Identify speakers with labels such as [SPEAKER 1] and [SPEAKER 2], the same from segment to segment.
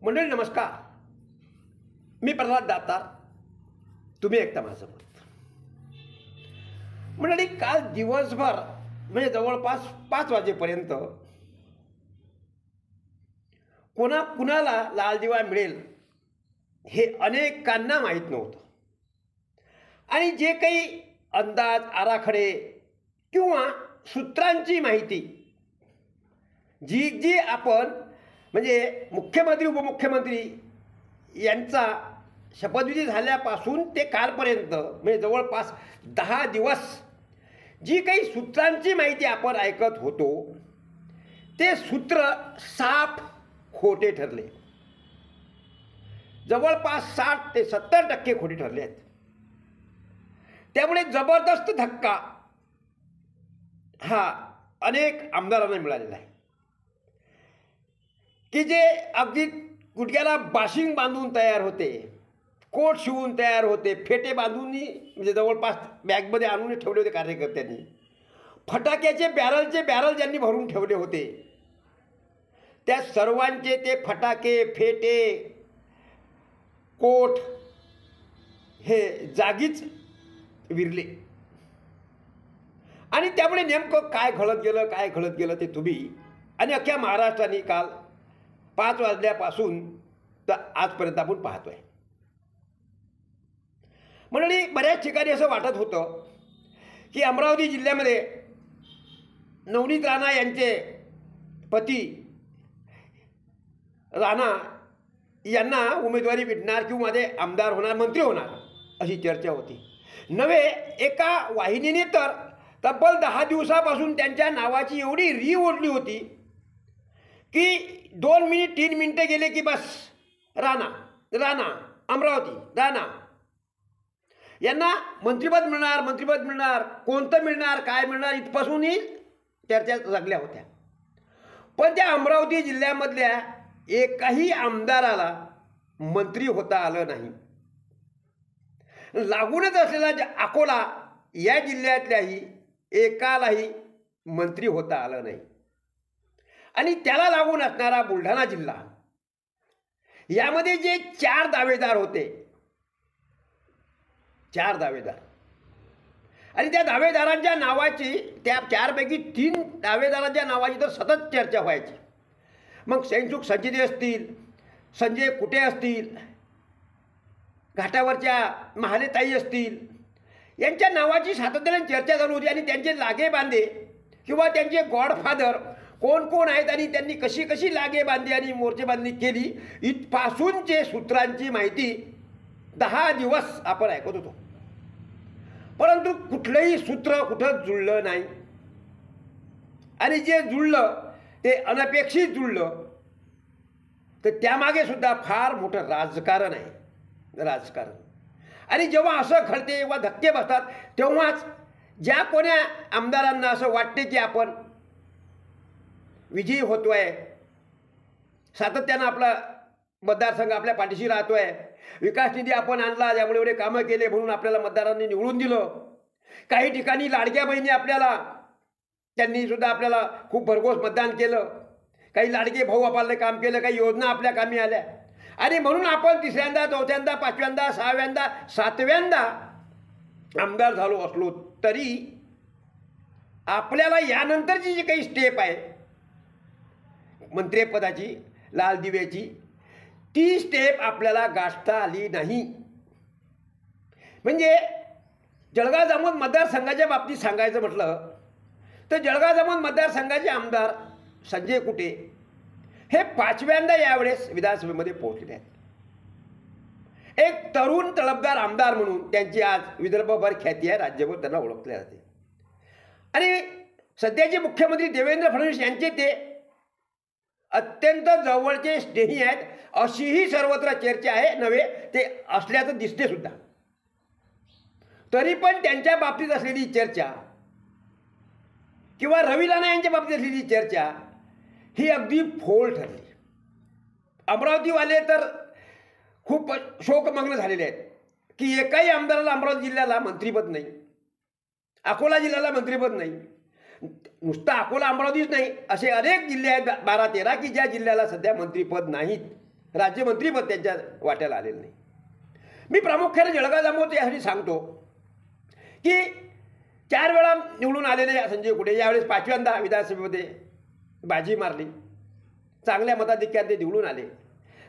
[SPEAKER 1] मंडळी नमस्कार. मी प्रल्हाद दातार. तुम्ही ऐकता माझं मत. मंडळी काल दिवसभर म्हणजे जवळपास 5 वाजेपर्यंत कुणाला लाल दिवा मिळेल हे अनेकांना माहीत नव्हतं. आणि जे काही अंदाज आराखडे किंवा सूत्रांची माहिती जी आपण म्हणजे मुख्यमंत्री उपमुख्यमंत्री यांचा शपथविधी झाल्यापासून ते कालपर्यंत म्हणजे जवळपास 10 दिवस जी काही सूत्रांची माहिती आपण ऐकत होतो ते सूत्र साफ खोटे ठरले. जवळपास 60 ते 70% खोटे ठरले आहेत. त्यामुळे जबरदस्त धक्का हा अनेक आमदारांना मिळालेला आहे की जे अगदी गुडघ्याला बाशिंग बांधून तयार होते, कोट शिवून तयार होते, फेटे बांधून म्हणजे जवळपास बॅगमध्ये आणून ठेवले होते कार्यकर्त्यांनी. फटाक्याचे बॅरल ज्यांनी भरून ठेवले होते त्या सर्वांचे ते फटाके, फेटे, कोट हे जागीच विरले. आणि त्यामुळे नेमकं काय घडत गेलं ते तुम्ही आणि अख्ख्या महाराष्ट्राने काल 5 वाजल्यापासून तर आजपर्यंत आपण पाहतोय. मंडळी बऱ्याच ठिकाणी असं वाटत होतं की अमरावती जिल्ह्यामध्ये नवनीत राणा यांचे पती राणा यांना उमेदवारी भेटणार किंवा ते आमदार होणार, मंत्री होणार अशी चर्चा होती. नव्हे एका वाहिनीने तर तब्बल 10 दिवसापासून त्यांच्या नावाची एवढी री ओढली होती की 2 मिनिट 3 मिनिटं गेले की बस राणा राणा अमरावती राणा यांना मंत्रिपद मिळणार, कोणतं मिळणार, काय मिळणार इथपासूनही चर्चा लागल्या होत्या. पण त्या अमरावती जिल्ह्यामधल्या एकाही आमदाराला मंत्री होता आलं नाही. लागूनच असलेला अकोला या जिल्ह्यातल्याही एकालाही मंत्री होता आलं नाही. आणि त्याला लागून असणारा बुलढाणा जिल्हा यामध्ये जे 4 दावेदार होते, 4 दावेदार आणि त्या दावेदारांच्या नावाची त्या 4 पैकी 3 दावेदारांच्या नावाची तर सतत चर्चा व्हायची. मग सेनसुख संचिते असतील, संजय कुटे असतील, घाटावरच्या महालेताई असतील, यांच्या नावाची सातत्याने चर्चा चालू होती. आणि त्यांचे लागे बांधे किंवा त्यांचे गॉडफादर कोण कोण आहेत आणि त्यांनी कशी कशी लागे बांधे आणि मोर्चेबांधणी केली इथपासूनचे सूत्रांची माहिती 10 दिवस आपण ऐकत होतो. परंतु कुठलंही सूत्र कुठं जुळलं नाही. आणि जे जुळलं ते अनपेक्षित जुळलं. तर त्यामागे सुद्धा फार मोठं राजकारण आहे. आणि जेव्हा असं घडते वा धक्के बसतात तेव्हाच ज्या कोण्या आमदारांना असं वाटते की आपण विजयी होतोय, सातत्यानं आपला मतदारसंघ आपल्या पाठीशी राहतोय, विकास निधी आपण आणला त्यामुळे एवढे कामं केले म्हणून आपल्याला मतदारांनी निवडून दिलं, काही ठिकाणी लाडक्या बहिणी आपल्याला त्यांनी सुद्धा आपल्याला खूप भरघोस मतदान केलं, काही लाडके भाऊ आपल्याला काम केलं, काही योजना आपल्या कामी आल्या आणि म्हणून आपण 3ऱ्यांदा 4थ्यांदा 5व्यांदा 6व्यांदा 7व्यांदा आमदार झालो असलो तरी आपल्याला यानंतरची जी काही स्टेप आहे मंत्रिपदाची, लाल दिव्याची, ती स्टेप आपल्याला गाठता आली नाही. म्हणजे जळगाव जामोद मतदारसंघाच्या बाबतीत सांगायचं म्हटलं तर जळगाव जामोद मतदारसंघाचे आमदार संजय कुटे हे 5व्यांदा यावेळेस विधानसभेमध्ये पोहोचले आहेत. एक तरुण तळपदार आमदार म्हणून त्यांची आज विदर्भभर ख्याती आहे, राज्यभर त्यांना ओळखले जाते. आणि सध्याचे मुख्यमंत्री देवेंद्र फडणवीस यांचे ते अत्यंत जवळचे स्नेही आहेत अशीही सर्वत्र चर्चा आहे. नव्हे ते असल्याचं दिसते सुद्धा. तरी पण त्यांच्या बाबतीत असलेली चर्चा किंवा रवी राणा यांच्या बाबतीत असलेली चर्चा ही अगदी फोल ठरली. अमरावतीवाले तर खूप शोकमग्न झालेले आहेत की एकाही आमदाराला अमरावती जिल्ह्याला मंत्रिपद नाही, अकोला जिल्ह्याला मंत्रिपद नाही. नुसतं अकोला अमरावतीच नाही, असे अनेक जिल्हे आहेत 12-13 की ज्या जिल्ह्याला सध्या मंत्रिपद नाहीत. राज्यमंत्रीपद त्यांच्या वाट्याला आलेलं नाही. मी प्रामुख्याने जळगाव जामोद यासाठी सांगतो की 4 वेळा निवडून आलेले संजय कुटे यावेळेस 5व्यांदा विधानसभेमध्ये बाजी मारली, चांगल्या मताधिक्याने ते निवडून आले.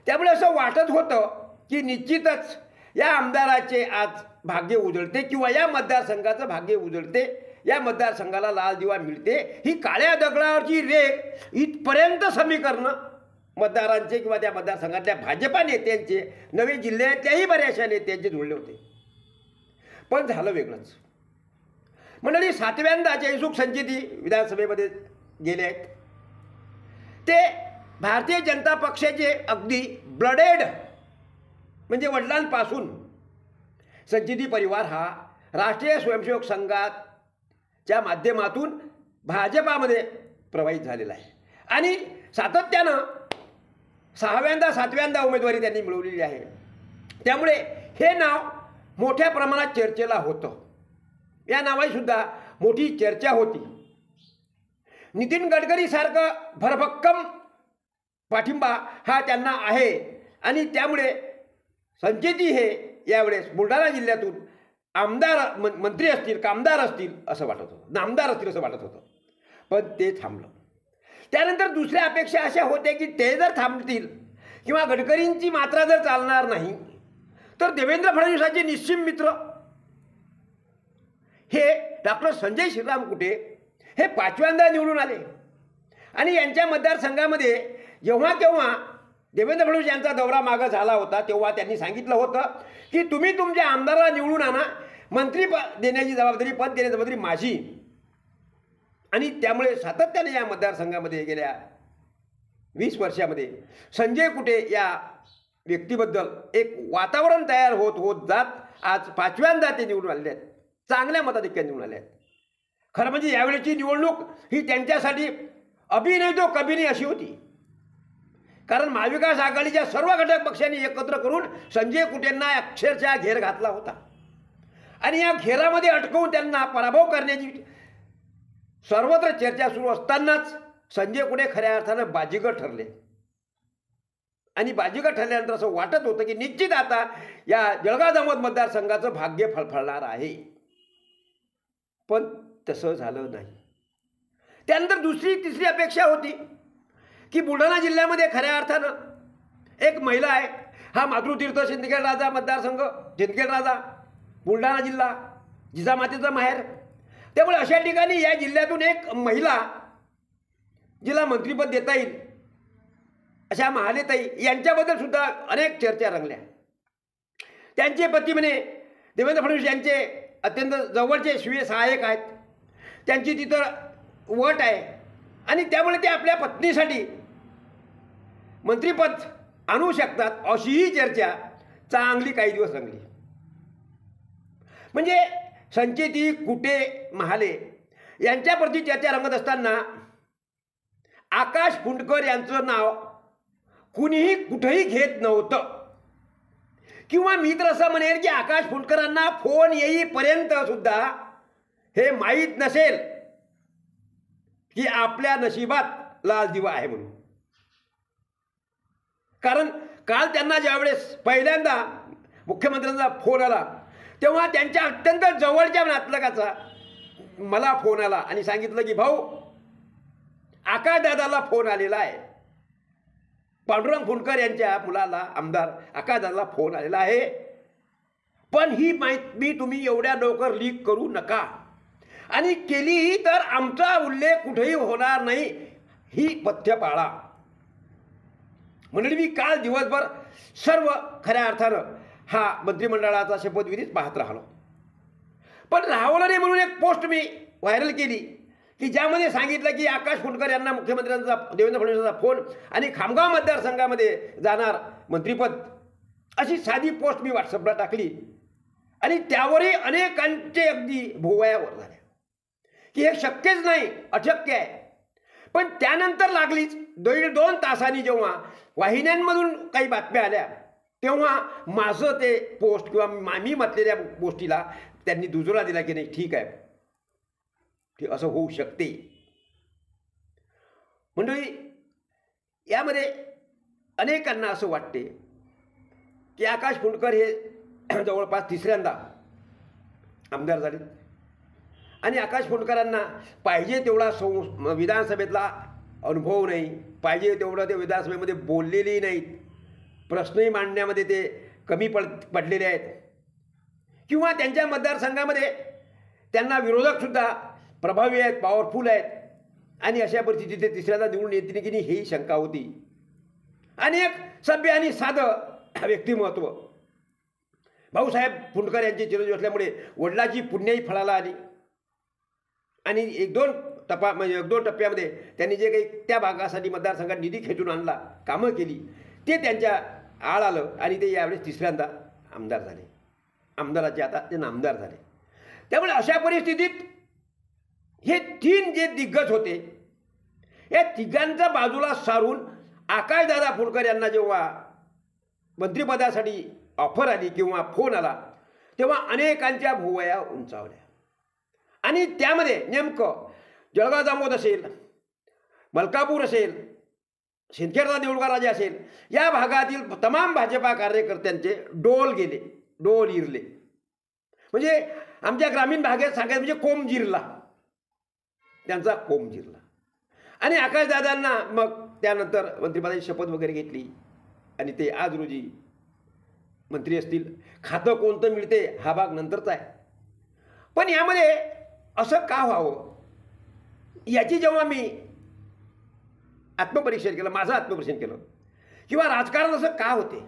[SPEAKER 1] त्यामुळे असं वाटत होतं की निश्चितच या आमदाराचे आज भाग्य उजळते किंवा या मतदारसंघाचं भाग्य उजळते, या मतदारसंघाला लाल दिवा मिळते. ही काळ्या दगडावरची रेख इथपर्यंत समीकरणं मतदारांचे किंवा त्या मतदारसंघातल्या भाजपा नेत्यांचे, नवे जिल्ह्यातल्याही बऱ्याचशा नेत्यांचे जुळले होते. पण झालं वेगळंच. मंडळी 7व्यांदा जयसुख संचेती विधानसभेमध्ये गेले आहेत. ते भारतीय जनता पक्षाचे अगदी ब्लडेड म्हणजे वडिलांपासून संचेती परिवार हा राष्ट्रीय स्वयंसेवक संघाच्या माध्यमातून भाजपामध्ये प्रवाहित झालेला आहे आणि सातत्यानं 6व्यांदा 7व्यांदा उमेदवारी त्यांनी मिळवलेली आहे. त्यामुळे हे नाव मोठ्या प्रमाणात चर्चेला होतं. या नावाची सुद्धा मोठी चर्चा होती. नितीन गडकरीसारखं भरभक्कम पाठिंबा हा त्यांना आहे आणि त्यामुळे संचेती हे यावेळेस बुलढाणा जिल्ह्यातून आमदार मंत्री असतील, कामदार असतील असं वाटत होतं, नामदार असतील असं वाटत होतं. पण ते थांबलं. त्यानंतर दुसऱ्या अपेक्षा अशा होत्या की ते जर थांबतील किंवा गडकरींची मात्रा जर चालणार नाही तर देवेंद्र फडणवीसांचे निश्चित मित्र हे डॉक्टर संजय श्रीराम कुटे हे 5व्यांदा निवडून आले आणि यांच्या मतदारसंघामध्ये जेव्हा केव्हा देवेंद्र फडणवीस यांचा दौरा मागं झाला होता तेव्हा त्यांनी सांगितलं होतं की तुम्ही तुमच्या आमदाराला निवडून आणा, मंत्री देण्याची जबाबदारी, पद देण्याची जबाबदारी माझी. आणि त्यामुळे सातत्याने या मतदारसंघामध्ये गेल्या 20 वर्षामध्ये संजय कुटे या व्यक्तीबद्दल एक वातावरण तयार होत जात आज 5व्यांदा ते निवडून आलेले आहेत, चांगल्या मताधिक्याने निवडून आले आहेत. खरं म्हणजे यावेळेची निवडणूक ही त्यांच्यासाठी अभी नाही तो कभी नाही अशी होती. कारण महाविकास आघाडीच्या सर्व घटक पक्षांनी एकत्र करून संजय कुटेंना अक्षरशः घेर घातला होता आणि या घेरामध्ये अटकवून त्यांना पराभव करण्याची सर्वत्र चर्चा सुरू असतानाच संजय कुटे खऱ्या अर्थानं बाजीगर ठरले. आणि बाजीगर ठरल्यानंतर असं वाटत होतं की निश्चित आता या जळगाव जामोद मतदारसंघाचं भाग्य फळफळणार आहे. पण तसं झालं नाही. त्यानंतर दुसरी तिसरी अपेक्षा होती की बुलढाणा जिल्ह्यामध्ये खऱ्या अर्थानं एक महिला आहे. हा मातृतीर्थ सिंदखेड राजा मतदारसंघ, सिंदखेड राजा, बुलढाणा जिल्हा, जिजामातेचं माहेर. त्यामुळे अशा ठिकाणी या जिल्ह्यातून एक महिला जिला मंत्रिपद देता येईल अशा महालेताई यांच्याबद्दल सुद्धा अनेक चर्चा रंगल्या. त्यांचे पती म्हणे देवेंद्र फडणवीस यांचे अत्यंत जवळचे स्वीय सहाय्यक आहेत, त्यांची तिथं वट आहे आणि त्यामुळे ते आपल्या पत्नीसाठी मंत्रिपद आणू शकतात अशीही चर्चा चांगली काही दिवस रंगली. म्हणजे संचेती कुटे महाले यांच्याप्रती चर्चा रंगत असताना आकाश फुंडकर यांचं नाव कुणीही कुठेही घेत नव्हतं. किंवा मी तर असं म्हणेन की आकाश फुंडकरांना फोन येईपर्यंत सुद्धा हे माहीत नसेल की आपल्या नशिबात लाल दिवा आहे म्हणून. कारण काल त्यांना ज्यावेळेस पहिल्यांदा मुख्यमंत्र्यांचा फोन आला तेव्हा त्यांच्या अत्यंत जवळच्या नातलगाचा मला फोन आला आणि सांगितलं की भाऊ आकाशदादाला फोन आलेला आहे, पांडुरंग फुंडकर यांच्या मुलाला आमदार आकाशदादाला फोन आलेला आहे, पण ही माहिती तुम्ही एवढ्या लवकर लीक करू नका आणि केलीही तर आमचा उल्लेख कुठेही होणार नाही, ही पथ्य पाळा. मंडळी मी काल दिवसभर सर्व खऱ्या अर्थानं हा मंत्रिमंडळाचा शपथविधीच पाहत राहिलो. पण राहवलं नाही म्हणून एक पोस्ट मी व्हायरल केली की ज्यामध्ये सांगितलं की आकाश फुंडकर यांना मुख्यमंत्र्यांचा देवेंद्र फडणवीसांचा फोन आणि खामगाव मतदारसंघामध्ये जाणार मंत्रिपद, अशी साधी पोस्ट मी व्हॉट्सअपला टाकली आणि त्यावरही अनेकांचे अगदी भोवयावर झाल्या की हे शक्यच नाही, अशक्य आहे. पण त्यानंतर लागलीच 1.5-2 तासांनी जेव्हा वाहिन्यांमधून काही बातम्या आल्या तेव्हा माझं ते पोस्ट किंवा मी म्हटलेल्या गोष्टीला त्यांनी दुजोरा दिला की नाही ठीक आहे, की असं होऊ शकते. मंडळी यामध्ये अनेकांना असं वाटते की आकाश फुंडकर हे जवळपास तिसऱ्यांदा आमदार झाले आणि आकाश फुंडकरांना पाहिजे तेवढा विधानसभेतला अनुभव नाही, पाहिजे तेवढं ते विधानसभेमध्ये बोललेलेही नाहीत, प्रश्नही मांडण्यामध्ये ते कमी पडलेले आहेत किंवा त्यांच्या मतदारसंघामध्ये त्यांना विरोधकसुद्धा प्रभावी आहेत, पॉवरफुल आहेत आणि अशा परिस्थितीत ते तिसऱ्यांदा निवडून येतील की नाही ही शंका होती. आणि एक सभ्य आणि साधं व्यक्तिमत्व भाऊसाहेब फुंडकर यांचे चिरंजीव असल्यामुळे वडिलांची पुण्याही फळाला आली आणि एक दोन टप्प्यामध्ये त्यांनी जे काही त्या भागासाठी मतदारसंघात निधी खेचून आणला, कामं केली, ते त्यांच्या आळ आलं आणि ते यावेळेस तिसऱ्यांदा आमदार झाले. आमदाराचे आता ते नामदार झाले. त्यामुळे अशा परिस्थितीत हे तीन जे दिग्गज होते या तिघांच्या बाजूला सारून आकाशदादा फुंडकर यांना जेव्हा मंत्रिपदासाठी ऑफर आली किंवा फोन आला तेव्हा अनेकांच्या भुवया उंचावल्या आणि त्यामध्ये नेमकं जळगाव जामोद असेल, मलकापूर असेल, सिंदखेडचा देऊळगाव राजा असेल, या भागातील तमाम भाजपा कार्यकर्त्यांचे डोल इरले. म्हणजे आमच्या ग्रामीण भागात सांगायचं म्हणजे कोंब जिरला, त्यांचा कोंब जिरला. आणि आकाशदादांना मग त्यानंतर मंत्रिपदाची शपथ वगैरे घेतली आणि ते आज रोजी मंत्री असतील. खातं कोणतं मिळते हा भाग नंतरचा आहे. पण यामध्ये असं का व्हावं याची जेव्हा मी आत्मपरीक्षण केलं, माझं आत्मपरीक्षण केलं किंवा राजकारण असं का होते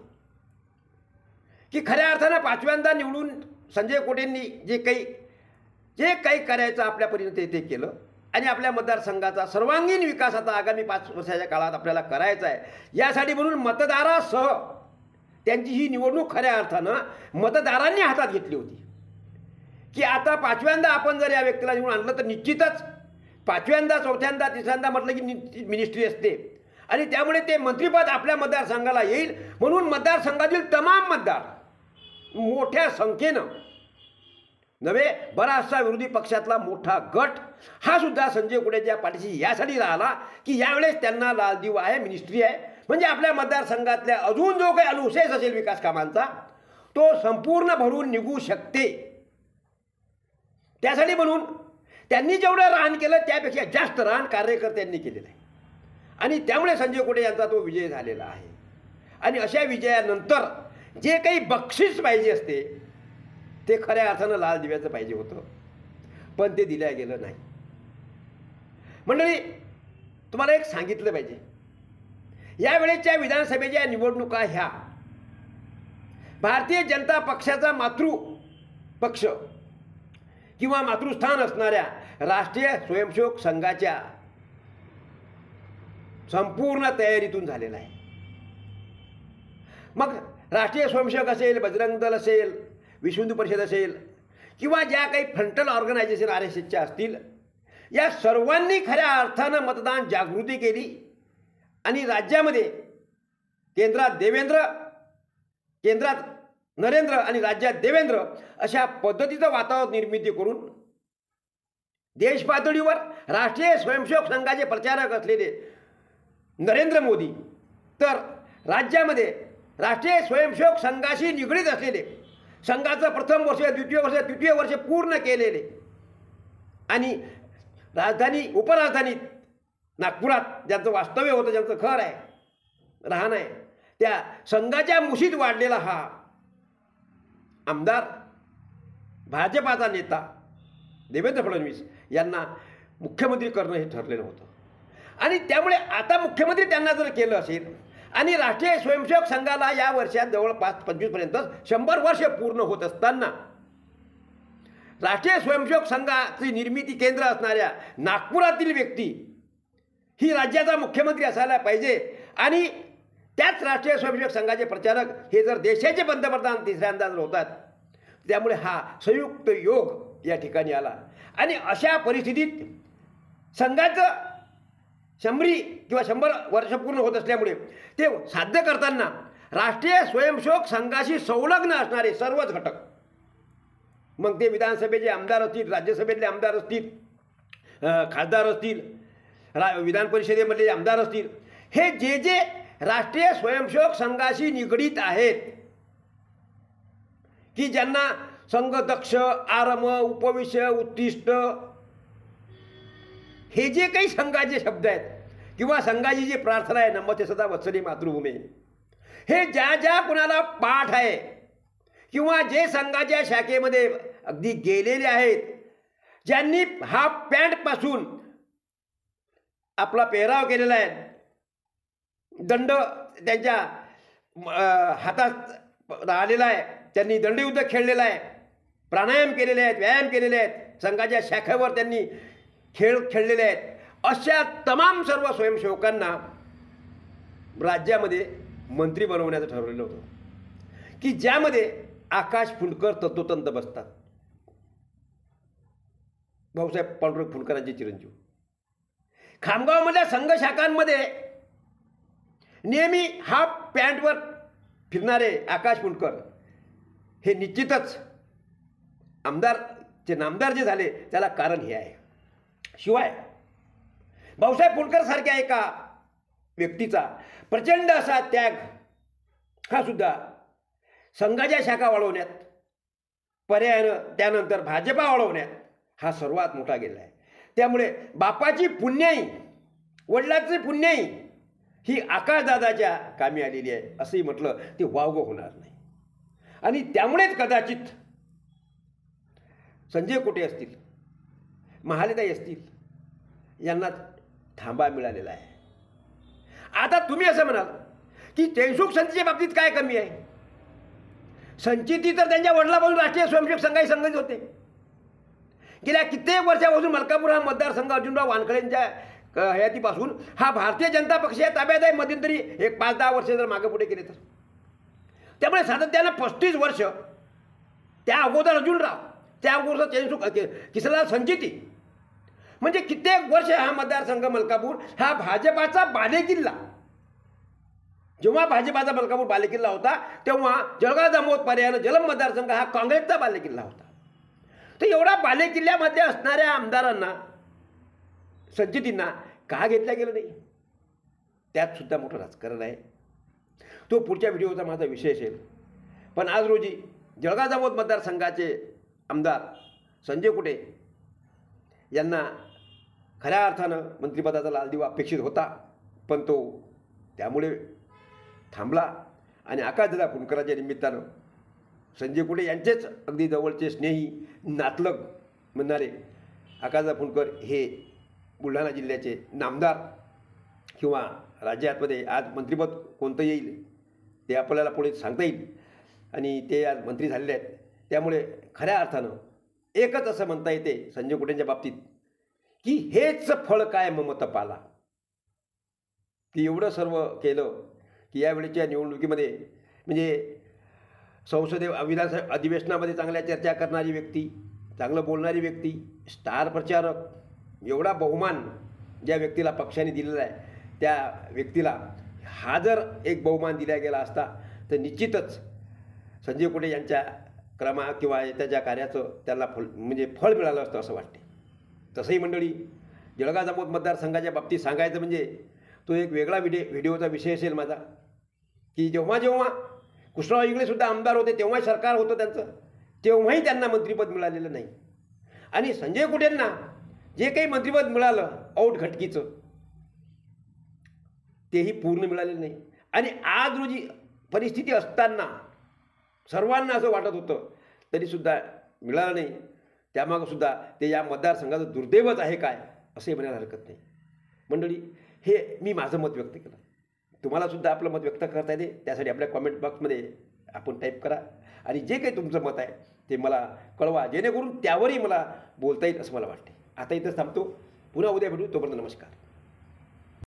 [SPEAKER 1] की खऱ्या अर्थानं पाचव्यांदा निवडून संजय कोटेंनी जे काही करायचं आपल्या परीने ते केलं आणि आपल्या मतदारसंघाचा सर्वांगीण विकास आता आगामी 5 वर्षाच्या काळात आपल्याला करायचा आहे. यासाठी म्हणून मतदारासह त्यांची ही निवडणूक खऱ्या अर्थानं मतदारांनी हातात घेतली होती की आता पाचव्यांदा आपण जर या व्यक्तीला निवडून आणलं तर निश्चितच पाचव्यांदा, चौथ्यांदा, तिसऱ्यांदा म्हटलं की मिनिस्ट्री असते आणि त्यामुळे ते मंत्रिपद आपल्या मतदारसंघाला येईल. म्हणून मतदारसंघातील तमाम मतदार मोठ्या संख्येनं नव्हे बराचसा विरोधी पक्षातला मोठा गट हा सुद्धा संजय कोटेच्या पाठीशी यासाठी राहिला की यावेळेस त्यांना लाल दिवा आहे, मिनिस्ट्री आहे, म्हणजे आपल्या मतदारसंघातल्या अजून जो काही अनुशेष असेल विकास कामांचा तो संपूर्ण भरून निघू शकते. त्यासाठी म्हणून त्यांनी जेवढं रान केलं त्यापेक्षा जास्त रान कार्यकर्त्यांनी केलेलं आहे आणि त्यामुळे संजय कोटे यांचा तो विजय झालेला आहे. आणि अशा विजयानंतर जे काही बक्षीस पाहिजे असते ते खऱ्या अर्थानं लाल दिव्याचं पाहिजे होतं, पण ते दिल्या गेलं नाही. मंडळी, तुम्हाला एक सांगितलं पाहिजे, यावेळेच्या विधानसभेच्या निवडणुका ह्या भारतीय जनता पक्षाचा मातृ पक्ष किंवा मातृस्थान असणाऱ्या राष्ट्रीय स्वयंसेवक संघाच्या संपूर्ण तयारीतून झालेला आहे. मग राष्ट्रीय स्वयंसेवक असेल, बजरंग दल असेल, विश्व हिंदू परिषद असेल किंवा ज्या काही फ्रंटल ऑर्गनायझेशन RSSच्या असतील, या सर्वांनी खऱ्या अर्थानं मतदान जागृती केली आणि राज्यामध्ये केंद्रात नरेंद्र आणि राज्यात देवेंद्र अशा पद्धतीचं वातावरण निर्मिती करून देश पातळीवर राष्ट्रीय स्वयंसेवक संघाचे प्रचारक असलेले नरेंद्र मोदी तर राज्यामध्ये राष्ट्रीय स्वयंसेवक संघाशी निगडीत असलेले संघाचं प्रथम वर्ष, तृतीय वर्ष पूर्ण केलेले आणि उपराजधानीत नागपुरात ज्यांचं वास्तव्य होतं, ज्यांचं घर आहे, राहणं आहे, त्या संघाच्या मुशीत वाढलेला हा आमदार भाजपाचा नेता देवेंद्र फडणवीस यांना मुख्यमंत्री करणं हे ठरलेलं होतं. आणि त्यामुळे आता मुख्यमंत्री त्यांना जर केलं असेल आणि राष्ट्रीय स्वयंसेवक संघाला या वर्षात जवळपास 25पर्यंत 100 वर्ष पूर्ण होत असताना राष्ट्रीय स्वयंसेवक संघाची निर्मिती केंद्र असणाऱ्या नागपुरातील व्यक्ती ही राज्याचा मुख्यमंत्री असायला पाहिजे आणि त्याच राष्ट्रीय स्वयंसेवक संघाचे प्रचारक हे जर देशाचे पंतप्रधान तिसऱ्यांदा जर होतात, त्यामुळे हा संयुक्त योग या ठिकाणी आला. आणि अशा परिस्थितीत संघाचं 100 वर्ष पूर्ण होत असल्यामुळे ते साध्य करताना राष्ट्रीय स्वयंसेवक संघाशी संलग्न असणारे सर्वच घटक, मग ते विधानसभेचे आमदार असतील, राज्यसभेतले आमदार असतील, खासदार असतील, विधान परिषदेमधले आमदार असतील, हे जे राष्ट्रीय स्वयंसेवक संघाशी निगडीत आहेत, की ज्यांना संघ दक्ष, आरम, उपविश्य, उत्तिष्ठ हे जे काही संघाचे शब्द आहेत किंवा संघाची जी प्रार्थना आहे, नमते सदा वत्सली मातृभूमी, हे ज्या ज्या कुणाला पाठ आहे किंवा जे संघाच्या शाखेमध्ये अगदी गेलेले आहेत, ज्यांनी हाफ पॅन्टपासून आपला पेहराव केलेला आहे, दंड त्यांच्या हातात राहिलेला आहे, त्यांनी दंडयुद्ध खेळलेलं आहे, प्राणायाम केलेले आहेत, व्यायाम केलेले आहेत, संघाच्या शाखेवर त्यांनी खेळ खेळलेले आहेत, अशा तमाम सर्व स्वयंसेवकांना राज्यामध्ये मंत्री बनवण्याचं ठरवलेलं होतं, की ज्यामध्ये आकाश फुंडकर तत्वतंत बसतात, भाऊसाहेब पांडुरंग फुंडकरांचे चिरंजीव. खामगावमधल्या संघ शाखांमध्ये नेहमी हाफ पॅन्टवर फिरणारे आकाश फुंडकर हे निश्चितच नामदार जे झाले त्याला कारण हे आहे. शिवाय भाऊसाहेब फुंडकर सारख्या एका व्यक्तीचा प्रचंड असा त्याग हा सुद्धा संघाच्या शाखा वाढवण्यात, पर्यायानं त्यानंतर भाजपा वाढवण्यात हा सर्वात मोठा गेला आहे. त्यामुळे बापाची पुण्याई, वडिलांची पुण्याई ही आकाशदादाच्या कामी आलेली आहे असंही म्हटलं ते वावगं होणार नाही. आणि त्यामुळेच कदाचित संजय कुटे असतील, महालेताई असतील, यांना थांबा मिळालेला आहे. आता तुम्ही असं म्हणाल की जयसुख संतीच्या बाबतीत काय कमी आहे? संचिती तर त्यांच्या वडिलांपासून राष्ट्रीय स्वयंसेवक संघाशी संबंधित होते. गेल्या कित्येक वर्षापासून मलकापूर हा मतदारसंघ अर्जुनराव वानखडेंच्या हयातीपासून हा भारतीय जनता पक्षाच्या ताब्यात आहे. मध्यंतरी एक 5-10 वर्ष जर मागे पुढे केले तर, त्यामुळे सातत्यानं 35 वर्ष, त्या अगोदर अर्जुनराव, त्या अगोदर जयसुख, किसनलाल संचिती, म्हणजे कित्येक वर्ष हा मतदारसंघ मलकापूर हा भाजपाचा बालेकिल्ला. जेव्हा भाजपाचा मलकापूर बालेकिल्ला होता तेव्हा जळगाव जामोद पर्यायानं जलम मतदारसंघ हा काँग्रेसचा बालेकिल्ला होता. तर एवढा बालेकिल्ल्यामध्ये असणाऱ्या आमदारांना, संचितींना का घेतलं गेलं नाही? त्यात सुद्धा मोठं राजकारण आहे. तो पुढच्या व्हिडिओचा माझा विषय असेल. पण आज रोजी जळगाव जामोद मतदारसंघाचे आमदार संजय कुटे यांना खऱ्या अर्थानं मंत्रिपदाचा लाल दिवा अपेक्षित होता, पण तो त्यामुळे थांबला. आणि आकाशदादा फुंडकराच्या निमित्तानं संजय कुटे यांचेच अगदी जवळचे स्नेही, नातलग म्हणणारे आकाशदादा फुंडकर हे बुलढाणा जिल्ह्याचे नामदार किंवा राज्यामध्ये आज मंत्रिपद कोणतं येईल ते आपल्याला पुढे सांगता येईल. आणि ते आज मंत्री झालेले आहेत. त्यामुळे खऱ्या अर्थानं एकच असं म्हणता येते संजय कुटेंच्या बाबतीत की हेच फळ काय ममता पाला, की एवढं सर्व केलं की यावेळेच्या निवडणुकीमध्ये म्हणजे विधानसभा अधिवेशनामध्ये चांगल्या चर्चा करणारी व्यक्ती, चांगलं बोलणारी व्यक्ती, स्टार प्रचारक, एवढा बहुमान ज्या व्यक्तीला पक्षाने दिलेला आहे त्या व्यक्तीला हा जर एक बहुमान दिला गेला असता तर निश्चितच संजय कुटे यांच्या किंवा त्याच्या कार्याचं त्याला फळ मिळालं असतं असं वाटते. तसंही मंडळी, जळगाव जामोद मतदारसंघाच्या बाबतीत सांगायचं म्हणजे तो एक वेगळा व्हिडिओचा विषय असेल माझा, की जेव्हा कृष्णराव इंगळेसुद्धा आमदार होते तेव्हा सरकार होतं त्यांचं, तेव्हाही त्यांना मंत्रिपद मिळालेलं नाही. आणि संजय कुटेंना जे काही मंत्रिपद मिळालं औट घटकीचं तेही पूर्ण मिळालेलं नाही. आणि आज रोजी परिस्थिती असताना सर्वांना असं वाटत होतं तरीसुद्धा मिळालं नाही. त्यामागंसुद्धा ते या मतदारसंघाचं दुर्दैवच आहे काय असे म्हणायला हरकत नाही. मंडळी, हे मी माझं मत व्यक्त केलं. तुम्हालासुद्धा आपलं मत व्यक्त करता येते. त्यासाठी आपल्या कॉमेंट बॉक्समध्ये आपण टाईप करा आणि जे काही तुमचं मत आहे ते मला कळवा, जेणेकरून त्यावरही मला बोलता येईल असं मला वाटते. आता इथंच थांबतो. पुन्हा उद्या भेटू. तोपर्यंत नमस्कार.